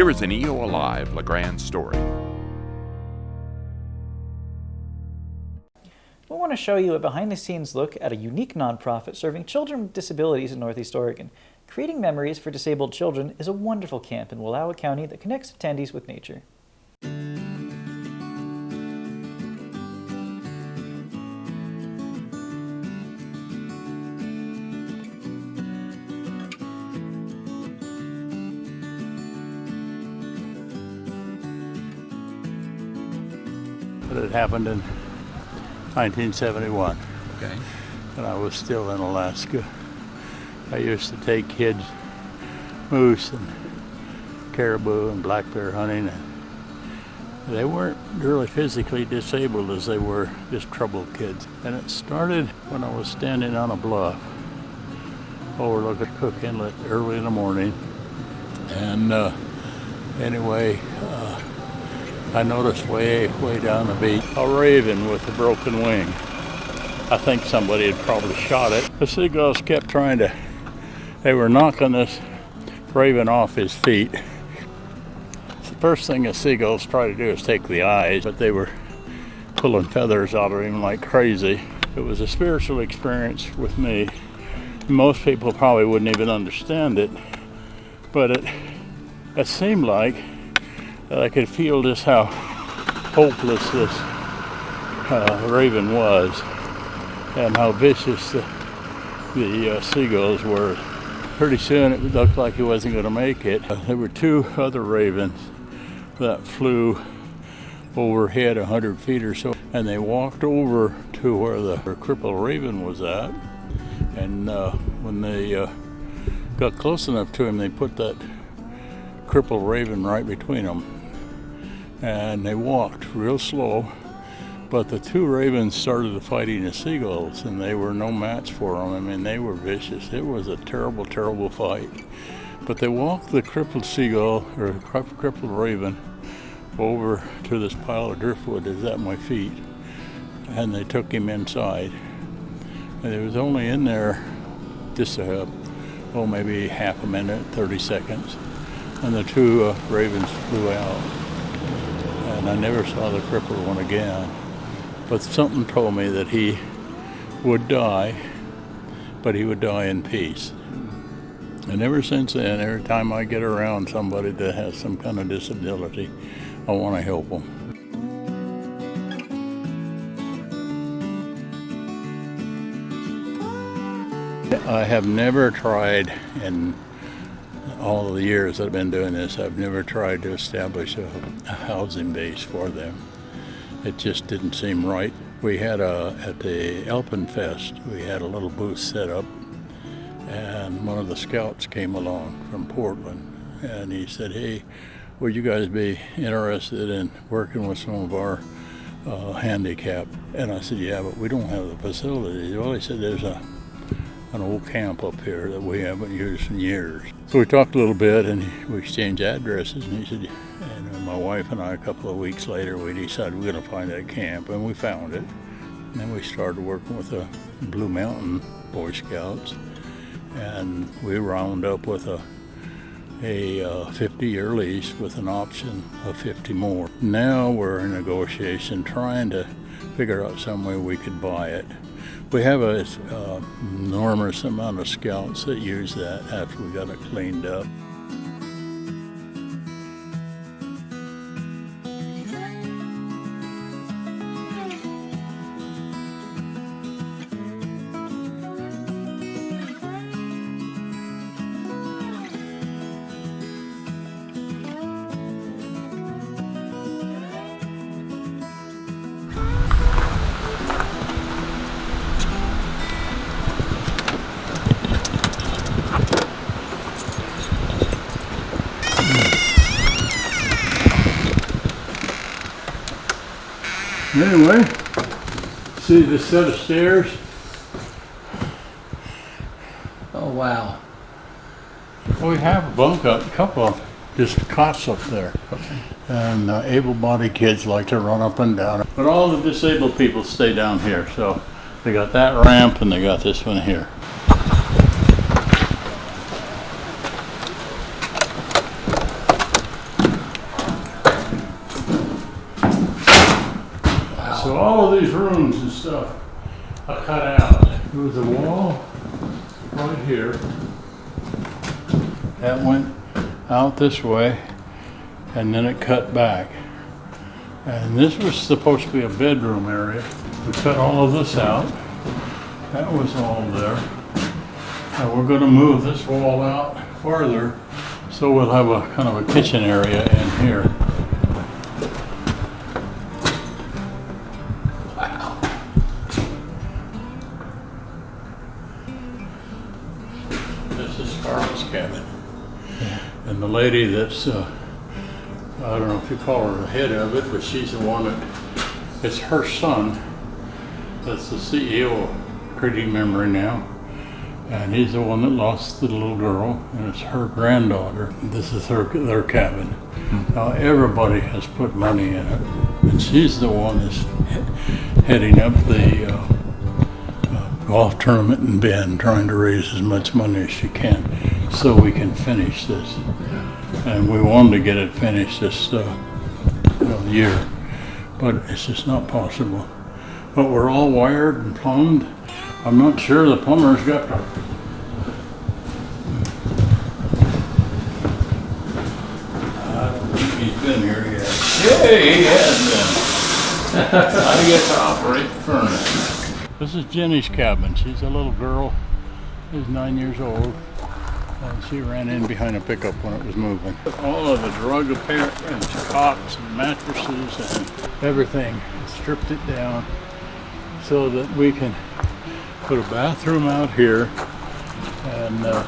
Here is an EO Alive Grande story. We want to show you a behind-the-scenes look at a unique nonprofit serving children with disabilities in Northeast Oregon. Creating Memories for Disabled Children is a wonderful camp in Wallowa County that connects attendees with nature. But it happened in 1971, Okay. and I was still in Alaska. I used to take kids moose and caribou and black bear hunting, and they weren't really physically disabled as they were just troubled kids. And it started when I was standing on a bluff overlooking Cook Inlet early in the morning, and I noticed way down the beach a raven with a broken wing. I think somebody had probably shot it. The seagulls kept they were knocking this raven off his feet. The first thing the seagulls try to do is take the eyes, but they were pulling feathers out of him like crazy. It was a spiritual experience with me. Most people probably wouldn't even understand it, but it seemed like that I could feel just how hopeless this raven was and how vicious the seagulls were. Pretty soon it looked like he wasn't going to make it. There were two other ravens that flew overhead 100 feet or so, and they walked over to where the crippled raven was at, and when they got close enough to him, they put that crippled raven right between them. And they walked real slow, but the two ravens started fighting the seagulls, and they were no match for them. I mean, they were vicious. It was a terrible, terrible fight. But they walked the crippled seagull, or crippled raven, over to this pile of driftwood that's at my feet, and they took him inside. And it was only in there just maybe half a minute, 30 seconds, and the two ravens flew out. And I never saw the crippled one again. But something told me that he would die, but he would die in peace. And ever since then, every time I get around somebody that has some kind of disability, I want to help them. I have never tried, in all the years that I've been doing this, I've never tried to establish a housing base for them. It just didn't seem right. We had at the Alpenfest, we had a little booth set up, and one of the scouts came along from Portland, and he said, "Hey, would you guys be interested in working with some of our handicapped?" And I said, "Yeah, but we don't have the facilities." Well, he said, "There's an old camp up here that we haven't used in years." So we talked a little bit, and we exchanged addresses, and he said, and my wife and I, a couple of weeks later, we decided we're going to find that camp, and we found it. And then we started working with the Blue Mountain Boy Scouts, and we wound up with a 50-year lease with an option of 50 more. Now we're in negotiation trying to figure out some way we could buy it. We have an enormous amount of scouts that use that after we got it cleaned up. Anyway, see this set of stairs? Oh, wow. We have a couple of just cots up there. And able-bodied kids like to run up and down. But all the disabled people stay down here. So they got that ramp and they got this one here. all of these rooms and stuff I cut out. There was a wall right here that went out this way, and then it cut back. And this was supposed to be a bedroom area. We cut all of this out. That was all there. And we're going to move this wall out farther, so we'll have a kind of a kitchen area in here. Wow. This is Scarlett's cabin. And the lady that's, I don't know if you call her the head of it, but she's the one that, it's her son that's the CEO of Creating Memory now. And he's the one that lost the little girl, and it's her granddaughter. This is their cabin. Now everybody has put money in it, and she's the one that's heading up the golf tournament in Bend, trying to raise as much money as she can so we can finish this. And we wanted to get it finished this year, but it's just not possible. But we're all wired and plumbed. I'm not sure the plumber's got the... I don't think he's been here yet. Yeah, he has been. I get to operate the furnace. This is Jenny's cabin. She's a little girl. She's 9 years old. And she ran in behind a pickup when it was moving. All of the drug apparent and cots and mattresses and everything. Stripped it down so that we can put a bathroom out here, and a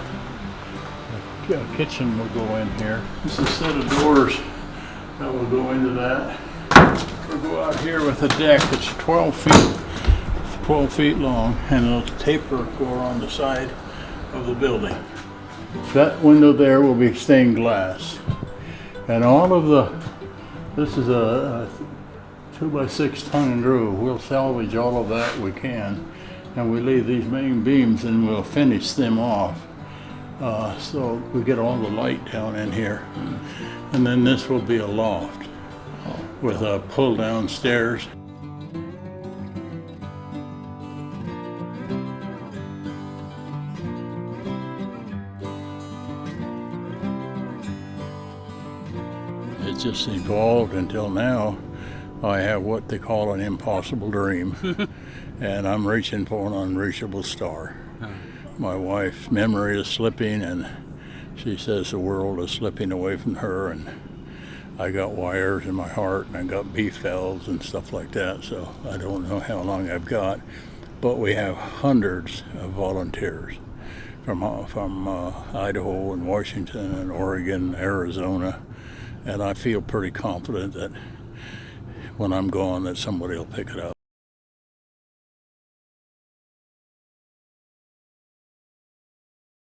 kitchen will go in here. This is a set of doors that will go into that. We'll go out here with a deck that's 12 feet long, and it'll taper go on the side of the building. That window there will be stained glass, and all of this is a 2x6 tongue and groove. We'll salvage all of that we can, and we leave these main beams and we'll finish them off. So we get all the light down in here. And then this will be a loft with a pull down stairs. It just evolved until now. I have what they call an impossible dream, and I'm reaching for an unreachable star. My wife's memory is slipping, and she says the world is slipping away from her, and I got wires in my heart, and I got beef valves and stuff like that, so I don't know how long I've got, but we have hundreds of volunteers from Idaho and Washington and Oregon, Arizona, and I feel pretty confident that when I'm gone that somebody will pick it up.